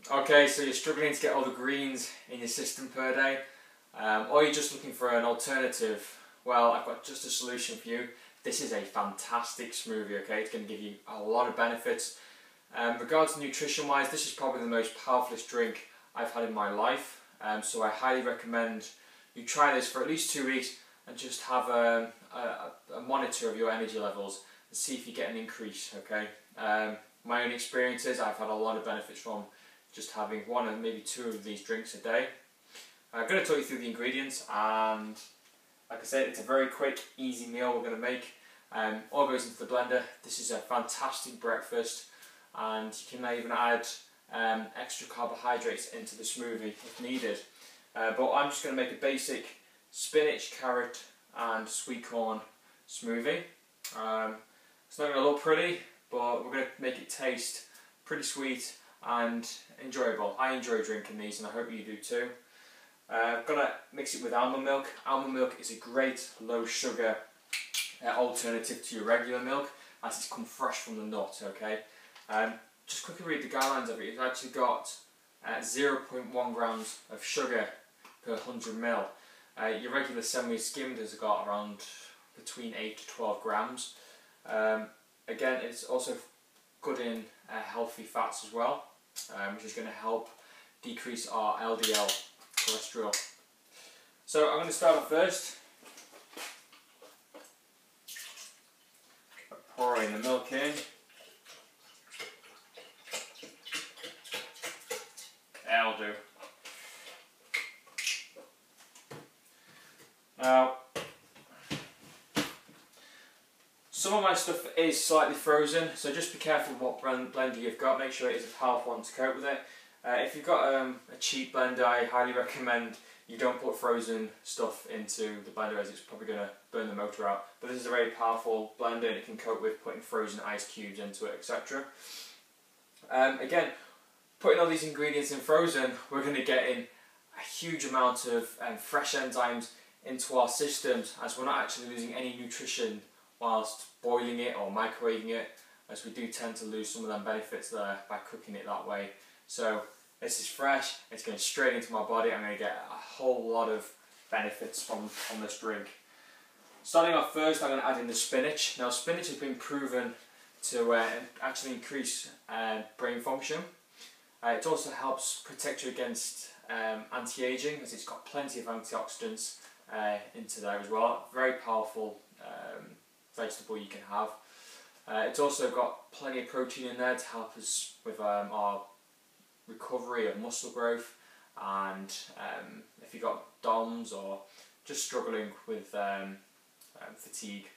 Okay, so you're struggling to get all the greens in your system per day, or you're just looking for an alternative. Well, I've got just a solution for you. This is a fantastic smoothie, okay? It's going to give you a lot of benefits. Regards to nutrition wise, this is probably the most powerful drink I've had in my life, so I highly recommend you try this for at least 2 weeks and just have a monitor of your energy levels and see if you get an increase, okay? My own experiences, I've had a lot of benefits from just having 1 or maybe 2 of these drinks a day. I'm going to talk you through the ingredients, and like I said, it's a very quick, easy meal we're going to make. All goes into the blender. This is a fantastic breakfast, and you can even add extra carbohydrates into the smoothie if needed. But I'm just going to make a basic spinach, carrot and sweet corn smoothie. It's not going to look pretty, but we're going to make it taste pretty sweet and enjoyable. I enjoy drinking these, and I hope you do too. I'm going to mix it with almond milk. Almond milk is a great low sugar alternative to your regular milk, as it's come fresh from the nut, okay? Just quickly read the guidelines of it. It's actually got 0.1 grams of sugar per 100 ml. Your regular semi-skimmed has got around between 8 to 12 grams. Again, it's also good in healthy fats as well, which is going to help decrease our LDL cholesterol. So I'm going to start off first by pouring the milk in. That'll do. Now, some of my stuff is slightly frozen, so just be careful what blender you've got. Make sure it is a powerful one to cope with it. If you've got a cheap blender, I highly recommend you don't put frozen stuff into the blender, as it's probably going to burn the motor out. But this is a very powerful blender, and it can cope with putting frozen ice cubes into it, etc. Again, putting all these ingredients in frozen, we're going to get in a huge amount of fresh enzymes into our systems, as we're not actually losing any nutrition whilst boiling it or microwaving it, as we do tend to lose some of them benefits there by cooking it that way. So this is fresh, it's going straight into my body. I'm going to get a whole lot of benefits from this drink. Starting off first, I'm going to add in the spinach. Now, spinach has been proven to actually increase brain function. It also helps protect you against anti-aging, as it's got plenty of antioxidants into there as well. Very powerful vegetable you can have. It's also got plenty of protein in there to help us with our recovery of muscle growth, and if you've got DOMS or just struggling with fatigue,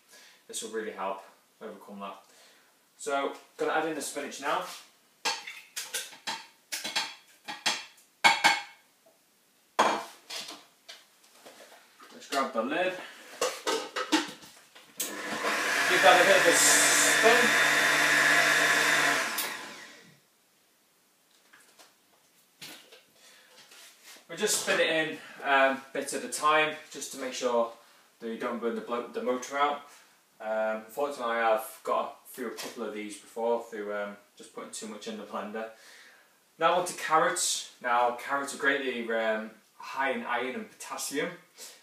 this will really help overcome that. So, I'm going to add in the spinach now. Let's grab the lid. Give that a bit of a spin. We just spin it in bits at a time, just to make sure that you don't burn the motor out. Unfortunately, I have got through a couple of these before through just putting too much in the blender. Now on to carrots. Now, carrots are greatly high in iron and potassium.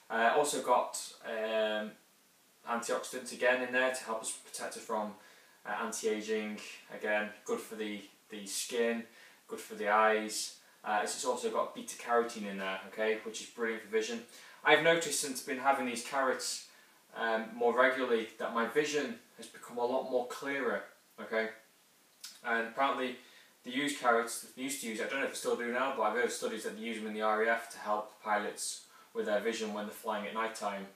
Also got antioxidants again in there to help us protect us from anti-aging. Again, good for the skin, good for the eyes. It's also got beta carotene in there, okay, which is brilliant for vision. I've noticed since I've been having these carrots more regularly that my vision has become a lot more clearer, okay. And apparently the used carrots, they used to use, I don't know if they still do now, but I've heard of studies that they use them in the RAF to help pilots with their vision when they're flying at night time,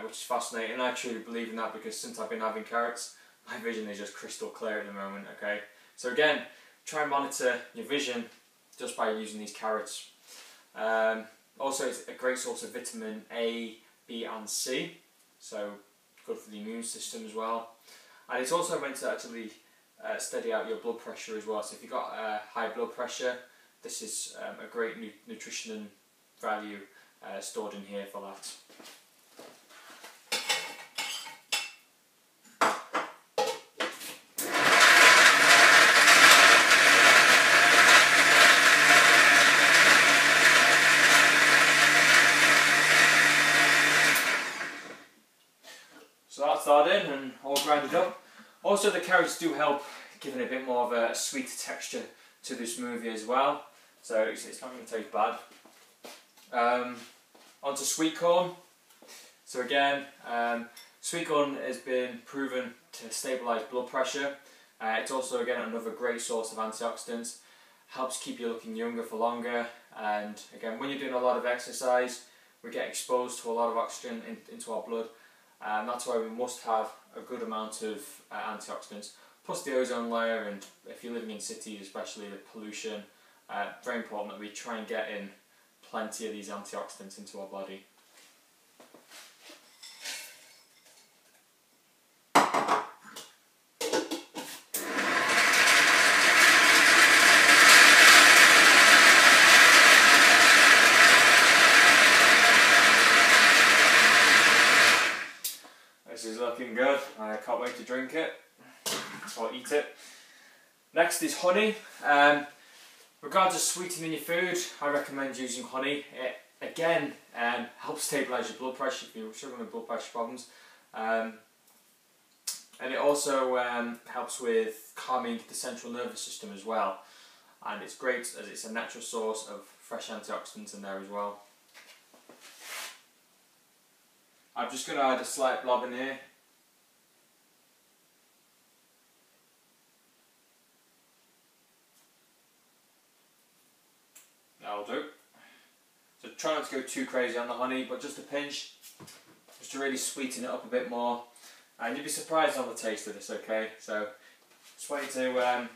which is fascinating. And I truly believe in that, because since I've been having carrots, my vision is just crystal clear at the moment, okay. So again, try and monitor your vision just by using these carrots. Also, it's a great source of vitamin A, B and C, so good for the immune system as well. And it's also meant to actually steady out your blood pressure as well. So if you've got high blood pressure, this is a great nutrition value stored in here for that. started in and all grinded up. Also the carrots do help giving a bit more of a sweet texture to the smoothie as well, so it's not going to taste bad. Onto sweet corn. So again, sweet corn has been proven to stabilise blood pressure. It's also again another great source of antioxidants. Helps keep you looking younger for longer, and again when you're doing a lot of exercise we get exposed to a lot of oxygen into our blood, and that's why we must have a good amount of antioxidants, plus the ozone layer, and if you're living in cities especially the pollution, very important that we try and get in plenty of these antioxidants into our body. This is looking good. I can't wait to drink it or eat it. Next is honey. Regardless of sweetening your food, I recommend using honey. It again helps stabilise your blood pressure if you're struggling with blood pressure problems, and it also helps with calming the central nervous system as well. And it's great as it's a natural source of fresh antioxidants in there as well. I'm just going to add a slight blob in here. That'll do. So try not to go too crazy on the honey, but just a pinch, just to really sweeten it up a bit more. And you'll be surprised on the taste of this, okay? So just want you to,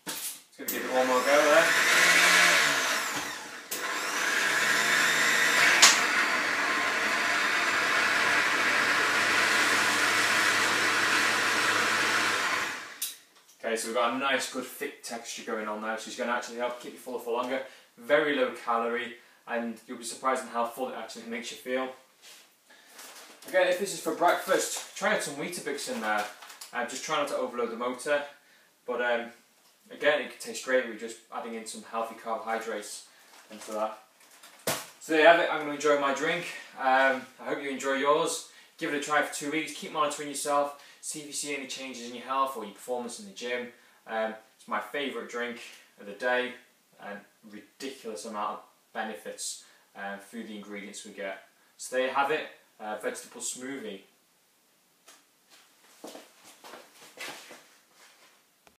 just going to give it one more go there. Okay, so we've got a nice good thick texture going on there, so it's going to actually help keep you fuller for longer. Very low calorie, and you'll be surprised at how full it actually makes you feel. Again, if this is for breakfast, try out some Weetabix in there. Just try not to overload the motor, but again it can taste great with just adding in some healthy carbohydrates into that. So there you have it. I'm going to enjoy my drink. I hope you enjoy yours. Give it a try for 2 weeks, keep monitoring yourself, see if you see any changes in your health or your performance in the gym. It's my favourite drink of the day, and ridiculous amount of benefits through the ingredients we get. So there you have it, vegetable smoothie.